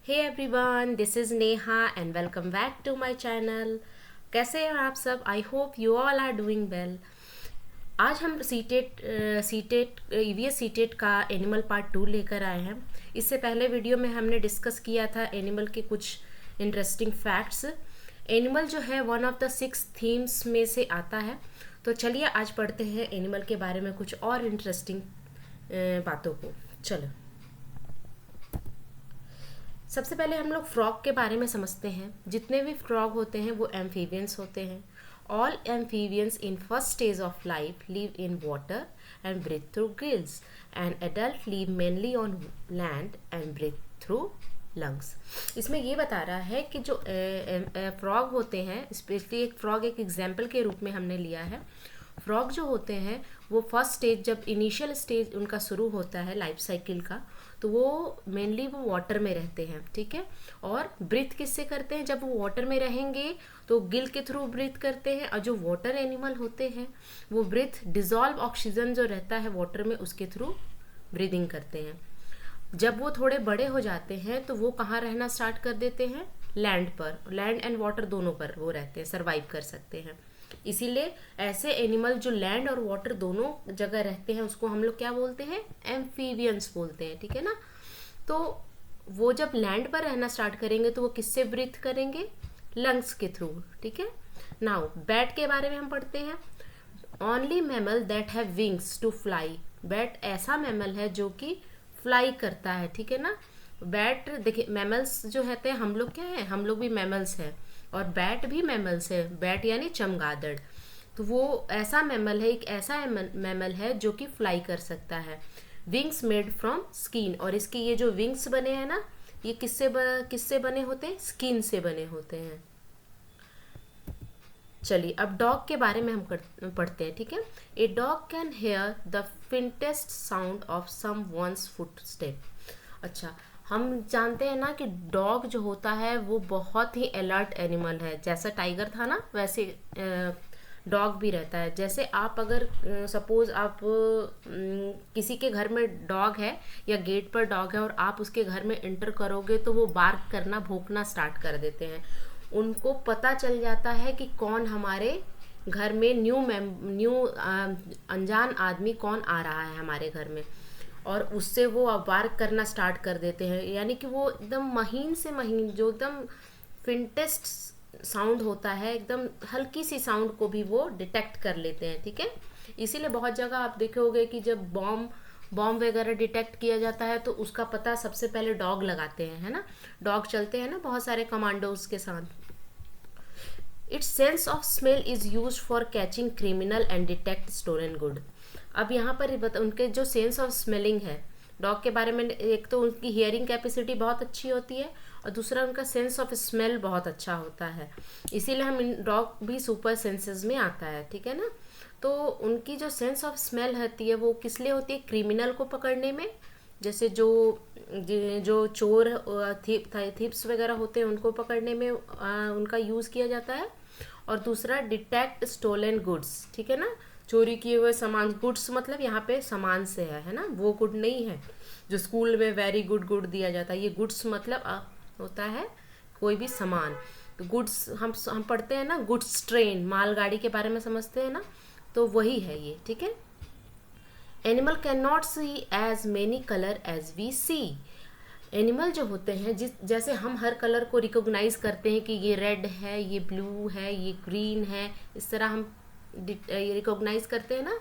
Hey everyone, this is Neha and welcome back to my channel. कैसे हैं आप सब? I hope you all are doing well. आज हम सीटेट ईवीएस सीटेट का एनिमल पार्ट 2 लेकर आए हैं। इससे पहले वीडियो में हमने डिस्कस किया था एनिमल के कुछ इंटरेस्टिंग फैक्ट्स। एनिमल जो है वन ऑफ द 6 थीम्स में से आता है। तो चलिए आज पढ़ते हैं एनिमल के बारे में कुछ और इंटरेस्टिंग बातों को। चलो, सबसे पहले हम लोग फ्रॉग के बारे में समझते हैं। जितने भी फ्रॉग होते हैं वो एम्फीबियंस होते हैं। All amphibians in first stage of life live in water and breathe through gills and adult live mainly on land and breathe through lungs. इसमें ये बता रहा है कि जो फ्रॉग होते हैं, स्पेशली एक फ्रॉग एक एग्जाम्पल के रूप में हमने लिया है। फ्रॉग जो होते हैं वो फर्स्ट स्टेज, जब इनिशियल स्टेज उनका शुरू होता है लाइफ साइकिल का, तो वो मेनली वो वाटर में रहते हैं, ठीक है। और ब्रीथ किससे करते हैं? जब वो वाटर में रहेंगे तो गिल के थ्रू ब्रीथ करते हैं। और जो वाटर एनिमल होते हैं वो ब्रीथ डिजॉल्व ऑक्सीजन जो रहता है वाटर में उसके थ्रू ब्रीदिंग करते हैं। जब वो थोड़े बड़े हो जाते हैं तो वो कहाँ रहना स्टार्ट कर देते हैं? लैंड पर। लैंड एंड वाटर दोनों पर वो रहते हैं, सर्वाइव कर सकते हैं। इसीलिए ऐसे एनिमल जो लैंड और वाटर दोनों जगह रहते हैं उसको हम लोग क्या बोलते हैं? एम्फीबियंस बोलते हैं, ठीक है ना। तो वो जब लैंड पर रहना स्टार्ट करेंगे तो वो किससे ब्रीथ करेंगे? लंग्स के थ्रू, ठीक है। नाउ बैट के बारे में हम पढ़ते हैं। Only mammal that have wings to fly. Bat ऐसा मैमल है जो कि फ्लाई करता है, ठीक है ना। बैट, देखिए मैमल्स जो रहते हैं, हम लोग क्या है, हम लोग भी मैमल्स हैं और बैट भी मैमल्स है। बैट यानी चमगादड़। तो वो ऐसा मैमल है, एक ऐसा मैमल है जो कि फ्लाई कर सकता है। विंग्स मेड फ्रॉम स्किन, और इसके ये जो विंग्स बने हैं ना, ये किससे बने होते हैं? स्किन से बने होते हैं। चलिए अब डॉग के बारे में हम पढ़ते हैं, ठीक है। A dog can hear the faintest sound of someone's footstep. अच्छा, हम जानते हैं ना कि डॉग जो होता है वो बहुत ही अलर्ट एनिमल है। जैसा टाइगर था ना, वैसे डॉग भी रहता है। जैसे आप अगर सपोज आप किसी के घर में डॉग है या गेट पर डॉग है और आप उसके घर में इंटर करोगे तो वो बार्क करना, भौंकना स्टार्ट कर देते हैं। उनको पता चल जाता है कि कौन हमारे घर में न्यू अनजान आदमी कौन आ रहा है हमारे घर में, और उससे वो वार्क करना स्टार्ट कर देते हैं। यानी कि वो एकदम महीन से महीन, जो एकदम फिंटेस्ट साउंड होता है, एकदम हल्की सी साउंड को भी वो डिटेक्ट कर लेते हैं, ठीक है। इसीलिए बहुत जगह आप देखे होंगे कि जब बॉम्ब वगैरह डिटेक्ट किया जाता है तो उसका पता सबसे पहले डॉग लगाते हैं, है ना। डॉग चलते हैं ना बहुत सारे कमांडोज के साथ। Its sense of smell is use for catching criminal and detect stolen good. अब यहाँ पर उनके जो सेंस ऑफ स्मेलिंग है डॉग के बारे में, एक तो उनकी हियरिंग कैपेसिटी बहुत अच्छी होती है और दूसरा उनका सेंस ऑफ स्मेल बहुत अच्छा होता है। इसीलिए हम इन डॉग भी सुपर सेंसेस में आता है, ठीक है ना। तो उनकी जो सेंस ऑफ स्मेल होती है वो किस लिए होती है? क्रिमिनल को पकड़ने में, जैसे जो जो चोर थीप्स वगैरह होते हैं उनको पकड़ने में उनका यूज़ किया जाता है। और दूसरा डिटेक्ट स्टोलन गुड्स, ठीक है ना। चोरी किए हुए सामान, गुड्स मतलब यहाँ पे सामान से है ना, वो गुड नहीं है जो स्कूल में वेरी गुड गुड दिया जाता है। ये गुड्स मतलब होता है कोई भी सामान। तो गुड्स हम पढ़ते हैं ना, गुड्स ट्रेन, मालगाड़ी के बारे में समझते हैं ना, तो वही है ये, ठीक है। Animal can not see as many colour as we see. Animal जो होते हैं, जैसे हम हर कलर को रिकॉग्नाइज करते हैं कि ये रेड है, ये ब्लू है, ये ग्रीन है, इस तरह हम रिकॉग्नाइज करते हैं ना।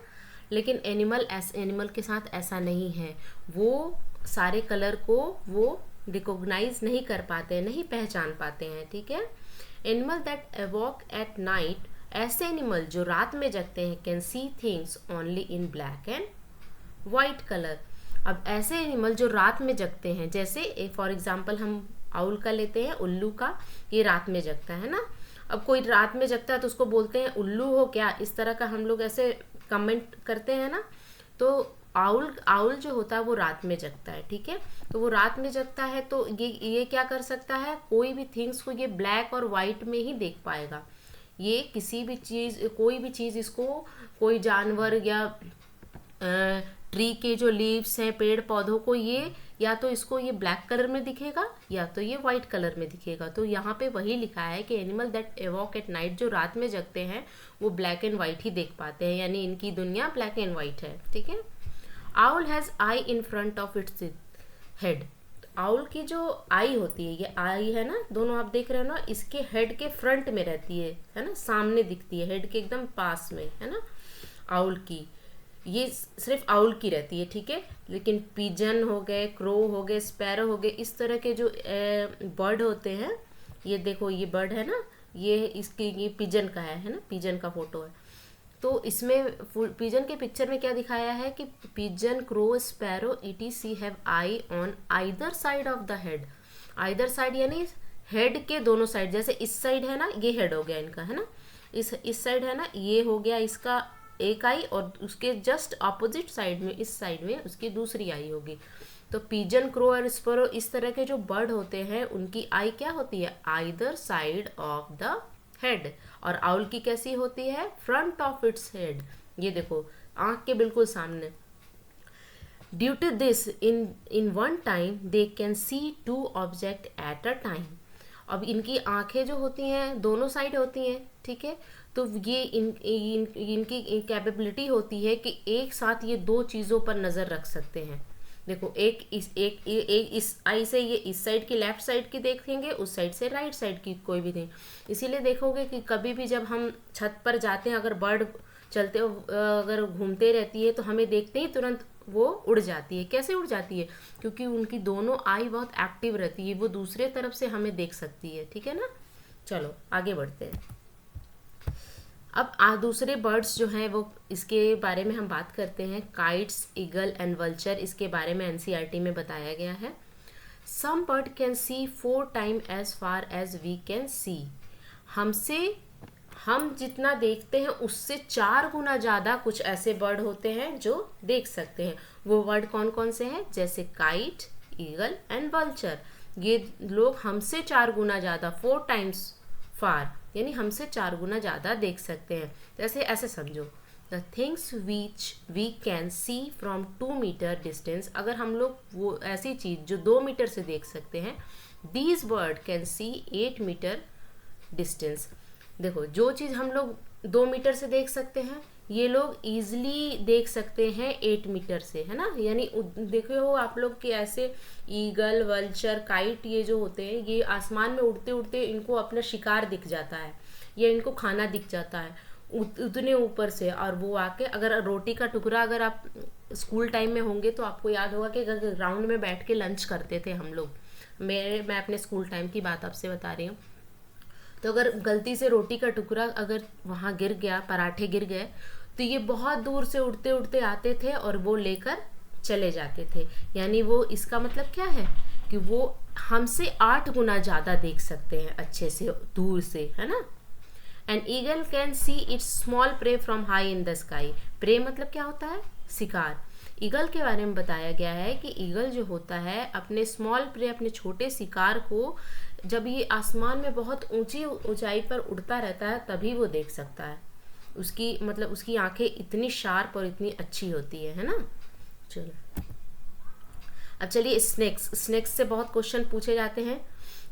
लेकिन एनिमल के साथ ऐसा नहीं है। वो सारे कलर को वो रिकॉग्नाइज नहीं कर पाते हैं, नहीं पहचान पाते हैं, ठीक है। Animal that walk at night, ऐसे एनिमल जो रात में जगते हैं, can see things only in black and white colour. अब ऐसे एनिमल जो रात में जगते हैं, जैसे फॉर एग्जांपल हम आउल का लेते हैं, उल्लू का, ये रात में जगता है ना। अब कोई रात में जगता है तो उसको बोलते हैं उल्लू हो क्या, इस तरह का हम लोग ऐसे कमेंट करते हैं ना। तो आउल जो होता है वो रात में जगता है, ठीक है। तो वो रात में जगता है तो ये क्या कर सकता है? कोई भी थिंग्स को ये ब्लैक और वाइट में ही देख पाएगा। ये किसी भी चीज़, कोई भी चीज़ इसको, कोई जानवर या ट्री के जो लीव्स हैं, पेड़ पौधों को ये या तो इसको ये ब्लैक कलर में दिखेगा या तो ये वाइट कलर में दिखेगा। तो यहाँ पे वही लिखा है कि एनिमल दैट एवॉक एट नाइट, जो रात में जगते हैं वो ब्लैक एंड वाइट ही देख पाते हैं, यानी इनकी दुनिया ब्लैक एंड वाइट है, ठीक है। Owl has I in front of its head. Owl की जो आई होती है, ये आई है ना, दोनों आप देख रहे हो ना, इसके हेड के फ्रंट में रहती है ना, सामने दिखती है, हेड के एकदम पास में, है ना आउल की। ये सिर्फ आउल की रहती है, ठीक है। लेकिन पिजन हो गए, क्रो हो गए, स्पैरो हो गए, इस तरह के जो बर्ड होते हैं, ये देखो ये बर्ड है ना, ये इसकी ये पिजन का है ना, पिजन का फोटो है। तो इसमें पिजन के पिक्चर में क्या दिखाया है कि pigeon, crow, sparrow etc have I on either side of the head. Either side यानी हेड के दोनों साइड, जैसे इस साइड है ना, ये हेड हो गया इनका, है ना, इस साइड है ना, ये हो गया इसका एक आई, और उसके जस्ट अपोजिट साइड में, इस साइड में उसकी दूसरी आई होगी। तो पिजन, क्रो और स्पैरो इस तरह के जो बर्ड होते हैं उनकी आई क्या होती है, either side of the head. और आउल की कैसी होती है, फ्रंट ऑफ इट्स हेड, ये देखो आंख के बिल्कुल सामने। Due to this in one time they can see 2 object at a time. अब इनकी आंखें जो होती हैं दोनों साइड होती हैं, ठीक है। तो ये इनकी कैपेबिलिटी होती है कि एक साथ ये 2 चीज़ों पर नज़र रख सकते हैं। देखो एक इस आई से ये इस साइड की लेफ्ट साइड की देखेंगे, उस साइड से राइट साइड की कोई भी नहीं। इसीलिए देखोगे कि कभी भी जब हम छत पर जाते हैं, अगर बर्ड चलते अगर घूमते रहती है तो हमें देखते ही तुरंत वो उड़ जाती है। कैसे उड़ जाती है, क्योंकि उनकी दोनों आई बहुत एक्टिव रहती है, वो दूसरे तरफ से हमें देख सकती है, ठीक है ना। चलो आगे बढ़ते हैं। अब दूसरे बर्ड्स जो हैं वो इसके बारे में हम बात करते हैं। काइट्स, ईगल एंड वल्चर, इसके बारे में एनसीईआरटी में बताया गया है। Some bird can see 4 time as far as we can see. हम जितना देखते हैं उससे 4 गुना ज़्यादा कुछ ऐसे बर्ड होते हैं जो देख सकते हैं। वो बर्ड कौन कौन से हैं, जैसे काइट, ईगल एंड वल्चर। ये लोग हमसे 4 गुना ज़्यादा, 4 टाइम्स फार, यानी हमसे 4 गुना ज़्यादा देख सकते हैं। जैसे ऐसे समझो, the things which we can see from 2 metre distance. अगर हम लोग वो ऐसी चीज़ जो 2 मीटर से देख सकते हैं, these bird can see 8 metre distance. देखो जो चीज़ हम लोग 2 मीटर से देख सकते हैं, ये लोग ईजिली देख सकते हैं 8 मीटर से, है ना। यानी देखे हो आप लोग कि ऐसे ईगल, वल्चर, काइट, ये जो होते हैं ये आसमान में उड़ते उड़ते इनको अपना शिकार दिख जाता है या इनको खाना दिख जाता है उतने ऊपर से, और वो आके अगर रोटी का टुकड़ा, अगर आप स्कूल टाइम में होंगे तो आपको याद होगा कि अगर ग्राउंड में बैठ के लंच करते थे हम लोग, मैं अपने स्कूल टाइम की बात आपसे बता रही हूँ। तो अगर गलती से रोटी का टुकड़ा अगर वहाँ गिर गया, पराठे गिर गए, तो ये बहुत दूर से उड़ते उड़ते आते थे और वो लेकर चले जाते थे। यानी वो, इसका मतलब क्या है कि वो हमसे 8 गुना ज़्यादा देख सकते हैं अच्छे से दूर से, है ना। And eagle can see its small prey from high in the sky. Prey मतलब क्या होता है, शिकार। ईगल के बारे में बताया गया है कि ईगल जो होता है अपने स्मॉल प्रे, अपने छोटे शिकार को जब ये आसमान में बहुत ऊंची ऊंचाई पर उड़ता रहता है तभी वो देख सकता है। उसकी मतलब उसकी आंखें इतनी शार्प और इतनी अच्छी होती है ना। चलो अब चलिए स्नेक्स से बहुत क्वेश्चन पूछे जाते हैं।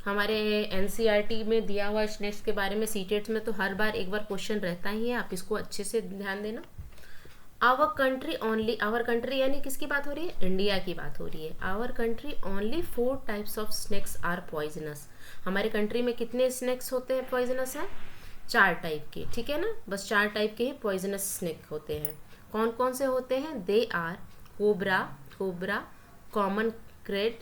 हमारे एनसीईआरटी में दिया हुआ स्नेक्स के बारे में सीटेट्स में तो हर बार एक बार क्वेश्चन रहता ही है, आप इसको अच्छे से ध्यान देना। आवर कंट्री यानी किसकी बात हो रही है, इंडिया की बात हो रही है। Our country only 4 types of snakes are poisonous. हमारे कंट्री में कितने स्नेक्स होते हैं पॉइजनस है, 4 टाइप के, ठीक है ना। बस 4 टाइप के ही पॉइजनस स्नेक होते हैं। कौन कौन से होते हैं, they are cobra, common krait,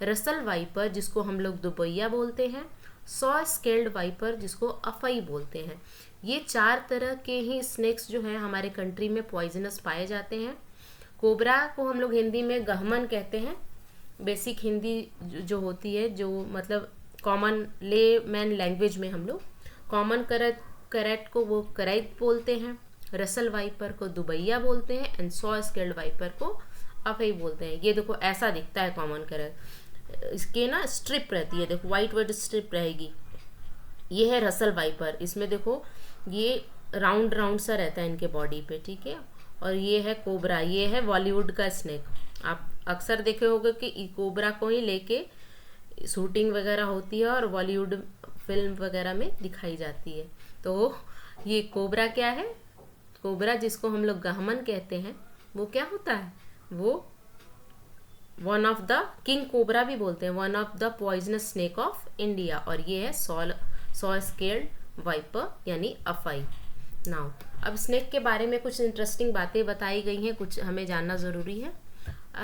Russell viper जिसको हम लोग दुबैया बोलते हैं, सॉ स्केल्ड वाइपर जिसको अफई बोलते हैं। ये 4 तरह के ही स्नेक्स जो हैं हमारे कंट्री में पॉइजनस पाए जाते हैं। कोबरा को हम लोग हिंदी में गहमन कहते हैं। बेसिक हिंदी जो होती है, जो मतलब कॉमन लेमैन लैंग्वेज में हम लोग कॉमन करेट को वो करैत बोलते हैं, रसल वाइपर को दुबैया बोलते हैं, एंड सॉ स्केल्ड वाइपर को अफई बोलते हैं। ये देखो ऐसा दिखता है कॉमन करेट, इसके ना स्ट्रिप रहती है, देखो वाइट स्ट्रिप रहेगी। ये है रसल वाइपर, इसमें देखो ये राउंड सा रहता है इनके बॉडी पे, ठीक है। और ये है कोबरा, ये है बॉलीवुड का स्नेक, आप अक्सर देखे होगे कि कोबरा को ही लेके शूटिंग वगैरह होती है और बॉलीवुड फिल्म वगैरह में दिखाई जाती है। तो ये कोबरा क्या है? कोबरा जिसको हम लोग गहमन कहते हैं, वो क्या होता है? वो one of the king cobra भी बोलते हैं, one of the poisonous snake of India, और ये है सॉ स्केल्ड वाइपर यानी अफाई। नाउ अब स्नेक के बारे में कुछ इंटरेस्टिंग बातें बताई गई हैं, कुछ हमें जानना ज़रूरी है।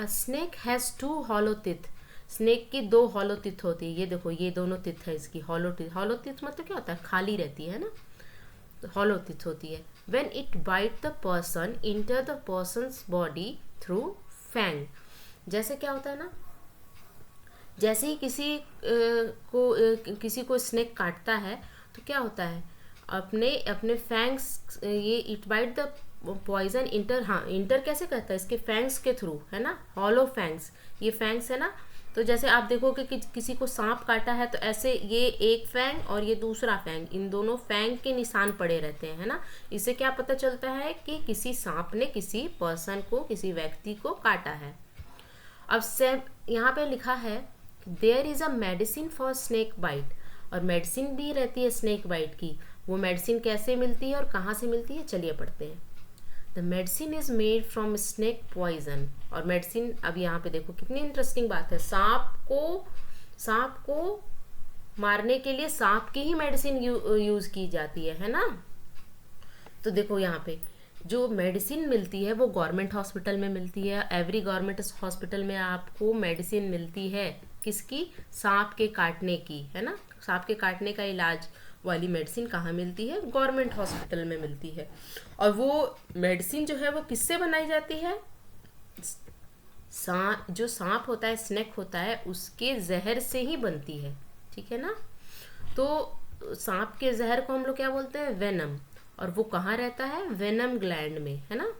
Snake has 2 hollow teeth. Snake की 2 हॉलो टिथ होती है। ये देखो, ये दोनों टिथ है इसकी, हॉलो टिथ। हॉलो टिथ मतलब क्या होता है? खाली रहती है ना, तो हॉलो टिथ होती है। When it bite the person enter the person's body through fang. जैसे क्या होता है ना, जैसे ही किसी को स्नेक काटता है तो क्या होता है, अपने फैंग्स, ये it bite the poison enter, हाँ इंटर कैसे करता है? इसके फैंग्स के थ्रू, है ना, हॉलो फैंग्स, ये फैंग्स है ना। तो जैसे आप देखोगे कि किसी को सांप काटा है तो ऐसे ये एक फैंग और ये दूसरा फैंग, इन दोनों फैंग के निशान पड़े रहते हैं, है ना। इससे क्या पता चलता है कि किसी सांप ने किसी पर्सन को, किसी व्यक्ति को काटा है। अब से यहाँ पे लिखा है there is a medicine for snake bite, और मेडिसिन भी रहती है स्नेक बाइट की। वो मेडिसिन कैसे मिलती है और कहाँ से मिलती है, चलिए पढ़ते हैं। The medicine is made from snake poison. और मेडिसिन, अब यहाँ पे देखो कितनी इंटरेस्टिंग बात है, सांप को मारने के लिए सांप की ही मेडिसिन यूज की जाती है ना। तो देखो यहाँ पे जो मेडिसिन मिलती है वो गवर्नमेंट हॉस्पिटल में मिलती है। एवरी गवर्नमेंट हॉस्पिटल में आपको मेडिसिन मिलती है, किसकी? सांप के काटने की, है ना। सांप के काटने का इलाज वाली मेडिसिन कहाँ मिलती है? गवर्नमेंट हॉस्पिटल में मिलती है। और वो मेडिसिन जो है वो किससे बनाई जाती है? जो सांप होता है, स्नेक होता है, उसके जहर से ही बनती है, ठीक है ना। तो सांप के जहर को हम लोग क्या बोलते हैं? वेनम। और वो कहाँ रहता है? वेनम ग्लैंड में, है ना।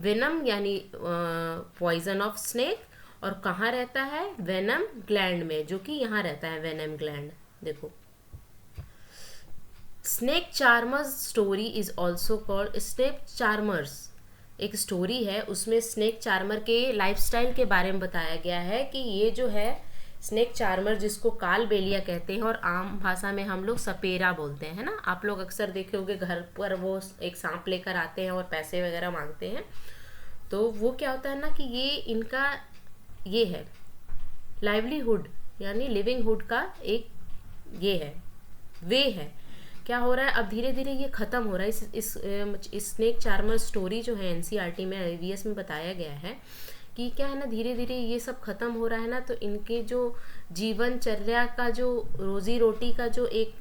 वेनम यानी पॉइजन ऑफ स्नेक, और कहाँ रहता है? वेनम ग्लैंड में, जो कि यहाँ रहता है वेनम ग्लैंड। देखो, snake charmers story is also called snake charmers. एक स्टोरी है, उसमें स्नेक चार्मर के लाइफस्टाइल के बारे में बताया गया है कि ये जो है स्नेक चार्मर, जिसको कालबेलिया कहते हैं और आम भाषा में हम लोग सपेरा बोलते हैं, है ना। आप लोग अक्सर देखे होंगे घर पर वो एक सांप लेकर आते हैं और पैसे वगैरह मांगते हैं। तो वो क्या होता है ना कि ये इनका ये है लाइवलीहुड यानी लिविंगहुड का एक ये है, वे है। क्या हो रहा है, अब धीरे धीरे ये ख़त्म हो रहा है। इस स्नेक चार्मर स्टोरी जो है एनसीईआरटी में, ईवीएस में बताया गया है कि क्या है ना, धीरे धीरे ये सब ख़त्म हो रहा है ना, तो इनके जो जीवनचर्या का, जो रोज़ी रोटी का जो एक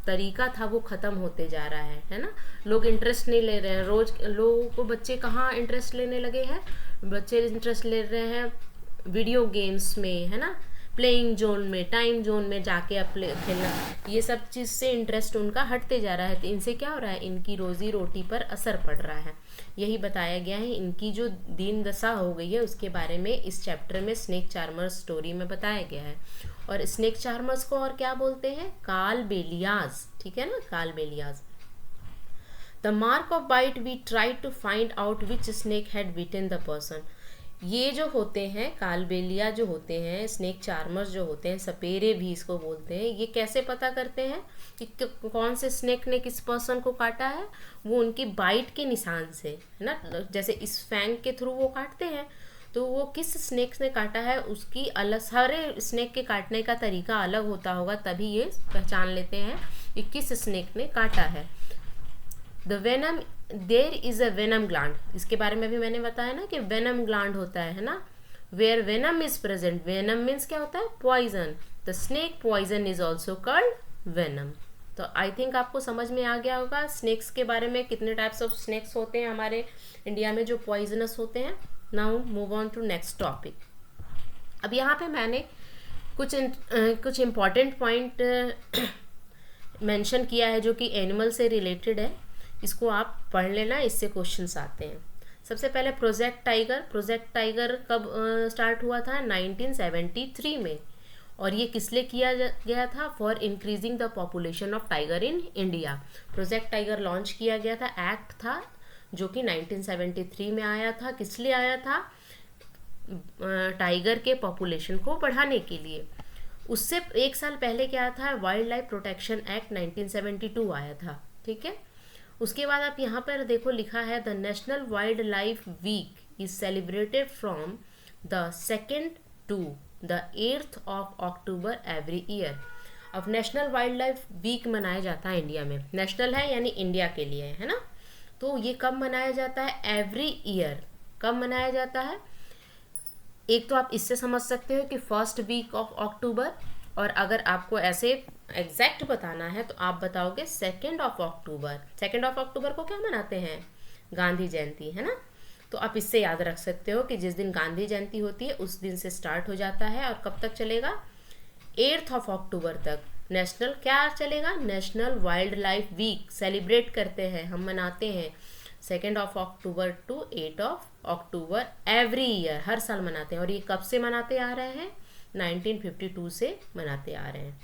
तरीका था, वो ख़त्म होते जा रहा है ना। लोग इंटरेस्ट नहीं ले रहे हैं, रोज़ लोगों को, बच्चे कहाँ इंटरेस्ट लेने लगे हैं? बच्चे इंटरेस्ट ले रहे हैं वीडियो गेम्स में, है ना, प्लेइंग जोन में, टाइम जोन में जाके अब खेलना, ये सब चीज़ से इंटरेस्ट उनका हटते जा रहा है। तो इनसे क्या हो रहा है, इनकी रोज़ी रोटी पर असर पड़ रहा है। यही बताया गया है, इनकी जो दीन दशा हो गई है उसके बारे में इस चैप्टर में स्नेक चार्मर्स स्टोरी में बताया गया है। और स्नेक चार्मर्स को और क्या बोलते हैं? कालबेलियाज, ठीक है ना, Kalbelias. The mark of bite we try to find out which snake had bitten the person. ये जो होते हैं कालबेलिया, जो होते हैं स्नेक चार्मर्स, जो होते हैं सपेरे भी इसको बोलते हैं, ये कैसे पता करते हैं कि कौन से स्नेक ने किस पर्सन को काटा है? वो उनकी बाइट के निशान से, है ना। जैसे इस फैंग के थ्रू वो काटते हैं, तो वो किस स्नेक ने काटा है उसकी अलग, सारे स्नेक के काटने का तरीका अलग होता होगा, तभी ये पहचान लेते हैं कि किस स्नेक ने काटा है। The venom, there is a venom gland, इसके बारे में भी मैंने बताया ना कि वेनम ग्लैंड होता है ना, where venom is present. Venom means क्या होता है? Poison. The snake poison is also called venom. तो आई थिंक आपको समझ में आ गया होगा स्नेक्स के बारे में, कितने टाइप्स ऑफ स्नेक्स होते हैं हमारे इंडिया में जो पॉइजनस होते हैं। Now move on to next topic. अब यहाँ पे मैंने कुछ इम्पॉर्टेंट पॉइंट मेंशन किया है जो कि एनिमल से रिलेटेड है, इसको आप पढ़ लेना, इससे क्वेश्चंस आते हैं। सबसे पहले प्रोजेक्ट टाइगर। प्रोजेक्ट टाइगर कब स्टार्ट हुआ था? 1973 में। और ये किस लिए किया गया था? For increasing the population of tiger in India. Project tiger launch किया गया था, एक्ट था जो कि 1973 में आया था। किस लिए आया था? टाइगर के पॉपुलेशन को बढ़ाने के लिए। उससे 1 साल पहले क्या था, वाइल्ड लाइफ प्रोटेक्शन एक्ट 1972 आया था, ठीक है। उसके बाद आप यहाँ पर देखो लिखा है the national wild life week is celebrated from the 2nd to the 8th of October every year. अब नेशनल वाइल्ड लाइफ वीक मनाया जाता है इंडिया में, नेशनल है यानी इंडिया के लिए है ना। तो ये कब मनाया जाता है, एवरी ईयर। कब मनाया जाता है, एक तो आप इससे समझ सकते हो कि 1st वीक ऑफ अक्टूबर, और अगर आपको ऐसे एग्जैक्ट बताना है तो आप बताओगे 2nd of October. 2nd of अक्टूबर को क्या मनाते हैं, गांधी जयंती, है ना। तो आप इससे याद रख सकते हो कि जिस दिन गांधी जयंती होती है उस दिन से स्टार्ट हो जाता है और कब तक चलेगा, 8th ऑफ अक्टूबर तक। नेशनल क्या चलेगा, national wild life week celebrate करते हैं, हम मनाते हैं 2nd of October to 8 of October every year, हर साल मनाते हैं। और ये कब से मनाते आ रहे हैं, 1952 से मनाते आ रहे हैं।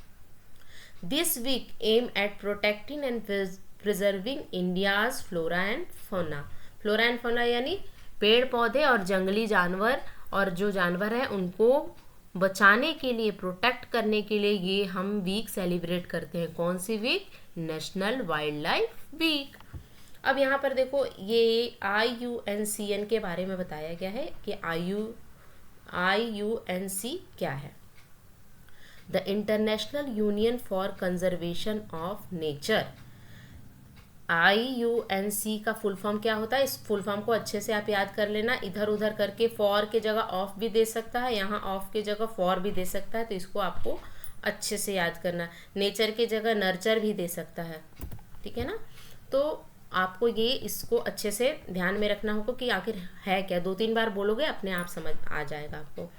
This week aim at protecting and preserving India's flora and fauna. Flora and fauna यानी पेड़ पौधे और जंगली जानवर, और जो जानवर हैं उनको बचाने के लिए, प्रोटेक्ट करने के लिए ये हम वीक सेलिब्रेट करते हैं। कौन सी week, national wild life week. अब यहाँ पर देखो ये IUCN के बारे में बताया गया है कि IUCN क्या है, the international union for conservation of nature. IUCN का फुल फॉर्म क्या होता है, इस फुल फॉर्म को अच्छे से आप याद कर लेना। इधर उधर करके फॉर के जगह ऑफ भी दे सकता है, यहाँ ऑफ के जगह फॉर भी दे सकता है, तो इसको आपको अच्छे से याद करना। नेचर के जगह नर्चर भी दे सकता है, ठीक है ना। तो आपको ये इसको अच्छे से ध्यान में रखना होगा कि आखिर है क्या, 2-3 बार बोलोगे अपने आप समझ आ जाएगा आपको।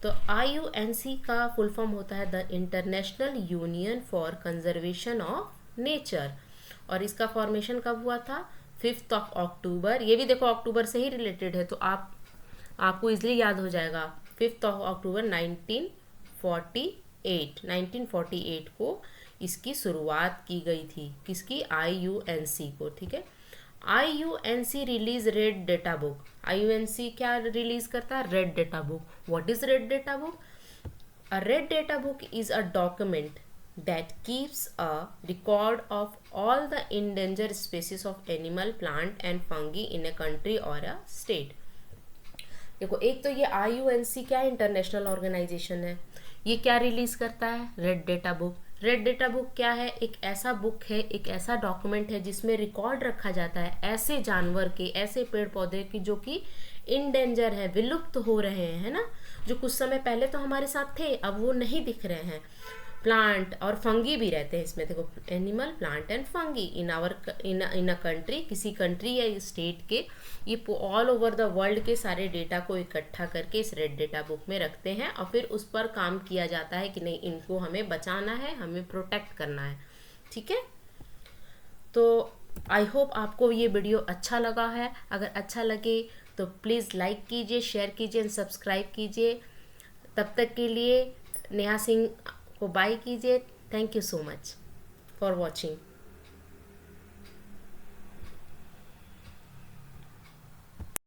तो IUCN का फुल फॉर्म होता है the international union for conservation of nature, और इसका फॉर्मेशन कब हुआ था, 5th ऑफ अक्टूबर। ये भी देखो अक्टूबर से ही रिलेटेड है, तो आपको इजली याद हो जाएगा। 5th ऑफ अक्टूबर 1948 को इसकी शुरुआत की गई थी, किसकी, IUCN को, ठीक है। IUCN release red data book. IUCN क्या रिलीज करता है, red data book. What is red data book, a red data book is a document that keeps a record of all the endangered species of animal, plant and fungi in a country or a state। देखो एक तो ये IUCN क्या international organisation है, ये क्या release करता है, red data book. Red data book क्या है, एक ऐसा बुक है, एक ऐसा डॉक्यूमेंट है जिसमें रिकॉर्ड रखा जाता है ऐसे जानवर के, ऐसे पेड़ पौधे की जो कि इंडेंजर है, विलुप्त हो रहे हैं, है ना, जो कुछ समय पहले तो हमारे साथ थे अब वो नहीं दिख रहे हैं। प्लांट और फंगी भी रहते हैं इसमें, देखो animal, plant and fungi in a country, किसी कंट्री या स्टेट के, ये ऑल ओवर द वर्ल्ड के सारे डेटा को इकट्ठा करके इस रेड डेटा बुक में रखते हैं, और फिर उस पर काम किया जाता है कि नहीं इनको हमें बचाना है, हमें प्रोटेक्ट करना है, ठीक है। तो आई होप आपको ये वीडियो अच्छा लगा है। अगर अच्छा लगे तो प्लीज़ लाइक कीजिए, शेयर कीजिए एंड सब्सक्राइब कीजिए। तब तक के लिए नेहा सिंह को बाय कीजिए। Thank you so much for watching.